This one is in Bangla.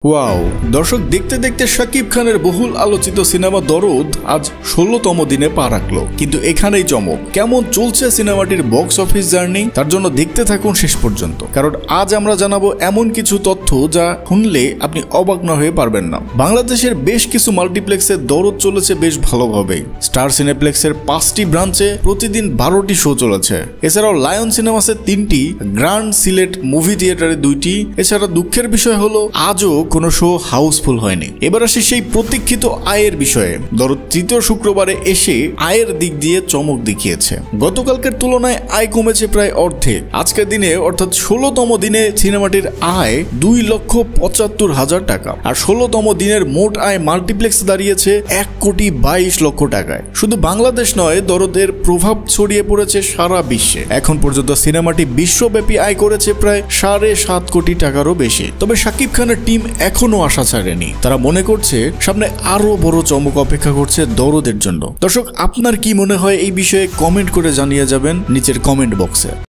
ওয়াও দর্শক, দেখতে দেখতে শাকিব খানের বহুল আলোচিত সিনেমা দরদ আজ ১৬তম দিনে পা রাখলো। কিন্তু এখানেই চমক, কেমন চলছে সিনেমাটির বক্স অফিস জার্নি তার জন্য দেখতে থাকুন শেষ পর্যন্ত, কারণ আজ আমরা জানাবো এমন কিছু তথ্য যা শুনলে আপনি অবাক না হয়ে পারবেন না। বাংলাদেশের বেশ কিছু মাল্টিপ্লেক্সে দরদ চলেছে বেশ ভালোভাবেই। স্টার সিনেপ্লেক্সের ৫টি ব্রাঞ্চে প্রতিদিন ১২টি শো চলেছে। এছাড়াও লায়ন সিনেমাসে ৩টি, গ্র্যান্ড সিলেট মুভি থিয়েটারে ২টি। এছাড়া দুঃখের বিষয় হলো আজও কোনো শো হাউসফুল হয়নি। এবার আসি সেই প্রতীক্ষিত আয়ের বিষয়ে। দরদ তৃতীয় শুক্রবারে এসে আয়ের দিক দিয়ে চমক দেখিয়েছে। গতকালকের তুলনায় আয় কমেছে প্রায় অর্ধেক। আজকের দিনে অর্থাৎ ১৬তম দিনে সিনেমাটির আয় ২,৭৫,০০০ টাকা, আর ১৬তম দিনের মোট আয় মাল্টিপ্লেক্স দাঁড়িয়েছে ১,২২,০০,০০০ টাকায়। শুধু বাংলাদেশ নয়, দরদের প্রভাব ছড়িয়ে পড়েছে সারা বিশ্বে। এখন পর্যন্ত সিনেমাটি বিশ্বব্যাপী আয় করেছে প্রায় ৭.৫ কোটি টাকারও বেশি। তবে শাকিব খানের টিম এখনো আশা ছাড়েনি। তারা মনে করছে সামনে আরো বড় চমক অপেক্ষা করছে দরদের জন্য। দর্শক, আপনার কি মনে হয় এই বিষয়ে কমেন্ট করে জানিয়ে যাবেন নিচের কমেন্ট বক্সে।